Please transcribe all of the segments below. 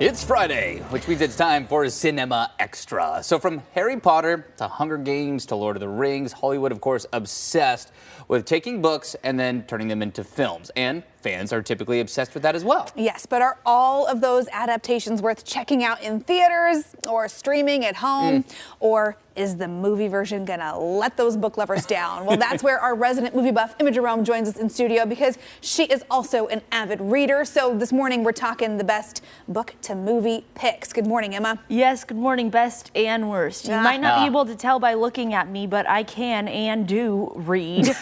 It's Friday, which means it's time for Cin-Emma Extra. So from Harry Potter to Hunger Games to Lord of the Rings, Hollywood, of course, obsessed with taking books and then turning them into films. And fans are typically obsessed with that as well. Yes, but are all of those adaptations worth checking out in theaters or streaming at home? Or is the movie version gonna let those book lovers down? Well, that's where our resident movie buff, Emma Jerome, joins us in studio because she is also an avid reader. So this morning we're talking the best book to movie picks. Good morning, Emma. Yes, good morning, best and worst. You might not be able to tell by looking at me, but I can and do read.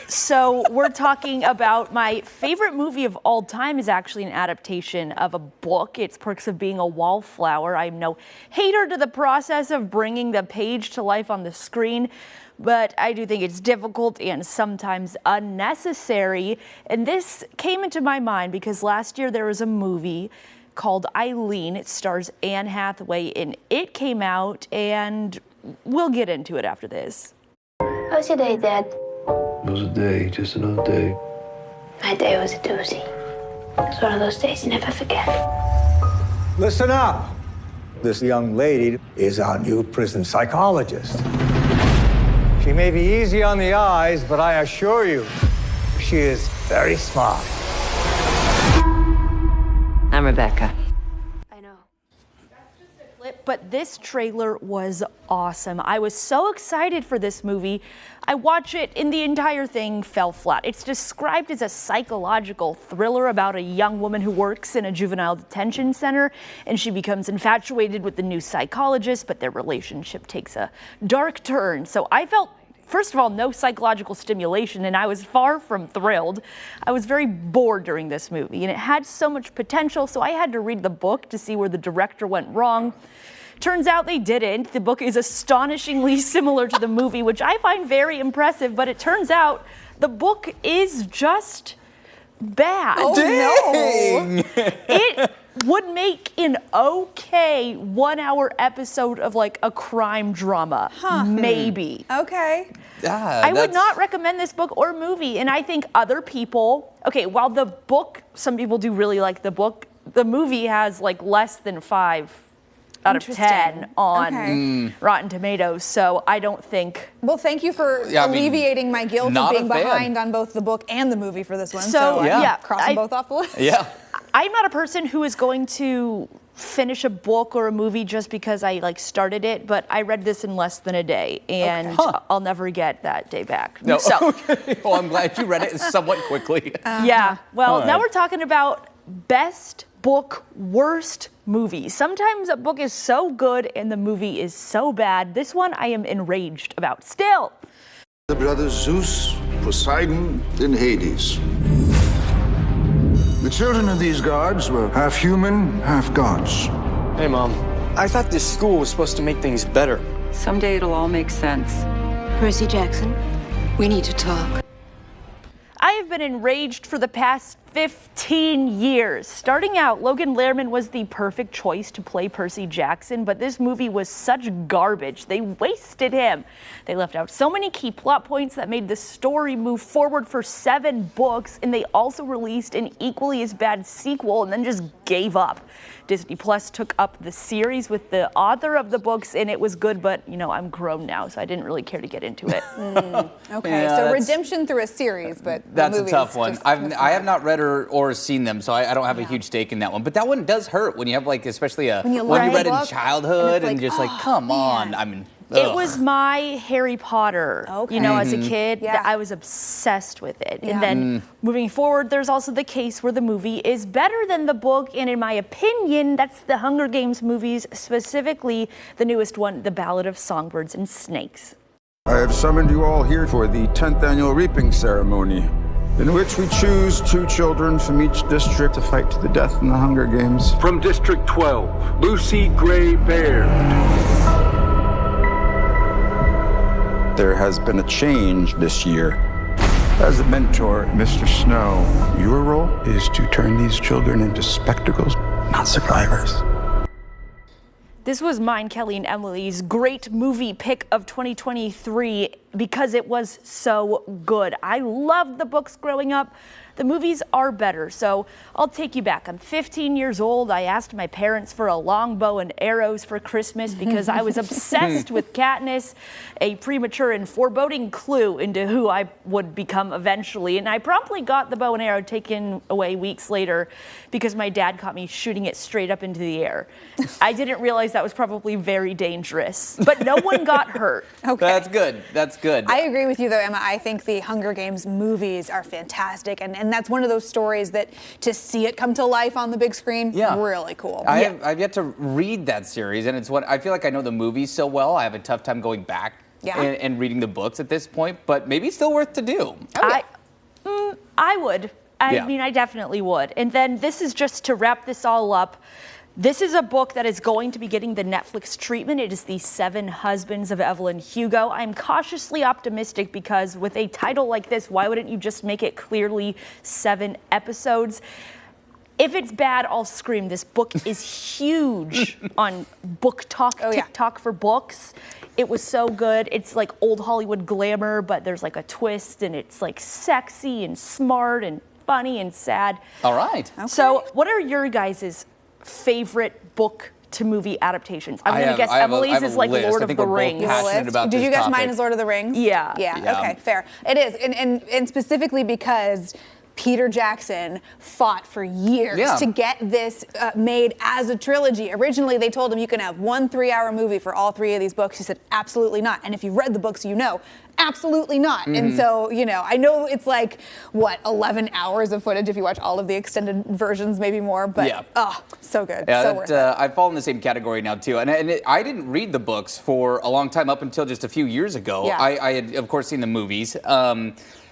So we're talking about my favorite movie of all time is actually an adaptation of a book. It's Perks of Being a Wallflower. I'm no hater to the process of bringing the page to life on the screen, but I do think it's difficult and sometimes unnecessary. And this came into my mind because last year there was a movie called Eileen. It stars Anne Hathaway, and it came out, and we'll get into it after this. How's your day, Dad? It was a day, just another day. My day was a doozy. It's one of those days you never forget. Listen up. This young lady is our new prison psychologist. She may be easy on the eyes, but I assure you, she is very smart. I'm Rebecca. I know. But this trailer was awesome. I was so excited for this movie. I watched it and the entire thing fell flat. It's described as a psychological thriller about a young woman who works in a juvenile detention center, and she becomes infatuated with the new psychologist, but their relationship takes a dark turn. So I felt, first of all, no psychological stimulation, and I was far from thrilled. I was very bored during this movie, and it had so much potential, so I had to read the book to see where the director went wrong. Turns out they didn't. The book is astonishingly similar to the movie, which I find very impressive, but it turns out the book is just bad. Oh, no. It would make an okay 1 hour episode of like a crime drama, maybe. Okay. I would not recommend this book or movie, and I think other people, okay, while the book, some people do really like the book, the movie has like less than 5 out of 10 on Rotten Tomatoes, so I don't think. Well, thank you for alleviating my guilt of being behind on both the book and the movie for this one. So yeah, crossing both off the list. Yeah. I'm not a person who is going to finish a book or a movie just because I like started it, but I read this in less than a day, and I'll never get that day back. No. So, Well, I'm glad you read it somewhat quickly. yeah. Well, now we're talking about best book, worst movie. Sometimes a book is so good and the movie is so bad. This one I am enraged about still. The brothers Zeus, Poseidon, and Hades. The children of these gods were half human, half gods. Hey, Mom. I thought this school was supposed to make things better. Someday it'll all make sense. Percy Jackson, we need to talk. I have been enraged for the past 15 years. Starting out, Logan Lerman was the perfect choice to play Percy Jackson, but this movie was such garbage. They wasted him. They left out so many key plot points that made the story move forward for 7 books, and they also released an equally as bad sequel and then just gave up. Disney Plus took up the series with the author of the books, and it was good, but, you know, I'm grown now, so I didn't really care to get into it. Okay, Yeah, so redemption through a series, but That's the a tough one. just I have not read or seen them, so I don't have a huge stake in that one. But that one does hurt when you have, like, especially one you read in childhood and just like, come on. I mean, it was my Harry Potter. You know, as a kid, I was obsessed with it. And then moving forward, there's also the case where the movie is better than the book. And in my opinion, that's the Hunger Games movies, specifically the newest one, The Ballad of Songbirds and Snakes. I have summoned you all here for the 10th annual reaping ceremony, in which we choose 2 children from each district to fight to the death in the Hunger Games. From District 12, Lucy Gray Baird. There has been a change this year. As a mentor, Mr. Snow, your role is to turn these children into spectacles, not survivors. This was mine, Kelly, and Emily's great movie pick of 2023 because it was so good. I loved the books growing up. The movies are better, so I'll take you back. I'm 15 years old. I asked my parents for a long bow and arrows for Christmas because I was obsessed with Katniss, a premature and foreboding clue into who I would become eventually. And I promptly got the bow and arrow taken away weeks later because my dad caught me shooting it straight up into the air. I didn't realize that was probably very dangerous, but no one got hurt. Okay. That's good. That's good. I agree with you, though, Emma. I think the Hunger Games movies are fantastic, and that's one of those stories that to see it come to life on the big screen, really cool. I've yet to read that series, and it's what I feel like I know the movies so well. I have a tough time going back and reading the books at this point, but maybe it's still worth to do. I would. I mean, I definitely would. And then this is just to wrap this all up. This is a book that is going to be getting the Netflix treatment. It is The 7 Husbands of Evelyn Hugo. I'm cautiously optimistic because with a title like this, why wouldn't you just make it clearly 7 episodes? If it's bad, I'll scream. This book is huge on Book Talk, TikTok for books. It was so good. It's like old Hollywood glamour, but there's like a twist, and it's like sexy and smart and funny and sad. All right. Okay. So what are your guys' favorite book to movie adaptations? I'm going to guess Emily's is like Lord of the Rings. Did you guess mine is Lord of the Rings? Yeah. Okay, fair. It is, and specifically because Peter Jackson fought for years to get this made as a trilogy. Originally, they told him you can have 1 3-hour movie for all 3 of these books. He said, absolutely not. And if you've read the books, you know, absolutely not. And so, you know, I know it's like, 11 hours of footage if you watch all of the extended versions, maybe more. But, so good. Yeah, so worth it. I fall in the same category now, too. And I didn't read the books for a long time, up until just a few years ago. I had, of course, seen the movies.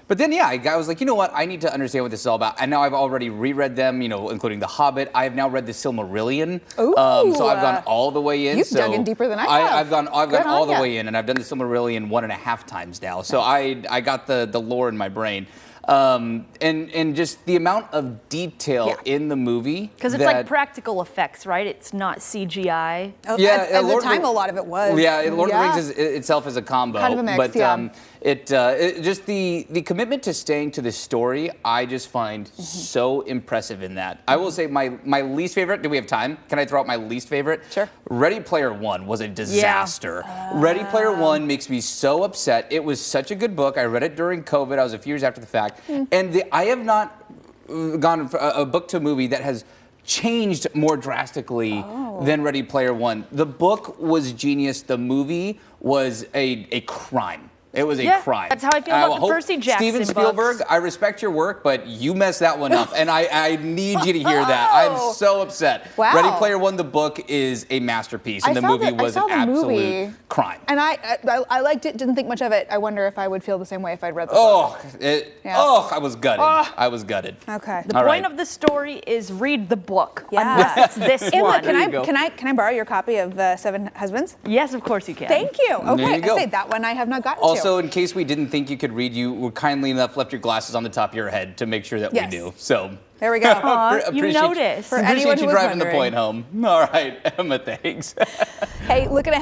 But then, I was like, you know what? I need to understand what this is all about. And now I've already reread them, you know, including The Hobbit. I have now read the Silmarillion. Ooh. So I've gone all the way in. You've dug in deeper than I have. I've gone all the way in, and I've done the Silmarillion 1.5 times now. So I got the lore in my brain. And just the amount of detail in the movie. Because it's like practical effects, right? It's not CGI. At the time, a lot of it was. Yeah, Lord of the Rings itself is a combo. Kind of a mix, but it just the commitment to staying to the story, I just find so impressive in that. I will say my least favorite. Do we have time? Can I throw out my least favorite? Sure. Ready Player One was a disaster. Ready Player One makes me so upset. It was such a good book. I read it during COVID. I was a few years after the fact. And I have not gone from a book to a movie that has changed more drastically than Ready Player One. The book was genius. The movie was a crime. It was a crime. That's how I feel about the Percy Jackson Steven Spielberg, books. I respect your work, but you messed that one up, and I need you to hear that. I'm so upset. Wow. Ready Player One, the book is a masterpiece, and the movie was an absolute crime. And I liked it, didn't think much of it. I wonder if I would feel the same way if I'd read the book. I was gutted. I was gutted. Okay. The point of the story is read the book. Yeah. Unless it's this one. Can I borrow your copy of The 7 Husbands? Yes, of course you can. Thank you. Okay, There you go. I say that one I have not gotten to. Also, in case we didn't think you could read, you were kindly enough left your glasses on the top of your head to make sure that we do. So there we go. You noticed. For anyone appreciate you who was driving wondering. the point home. All right, Emma, thanks. Hey, looking ahead.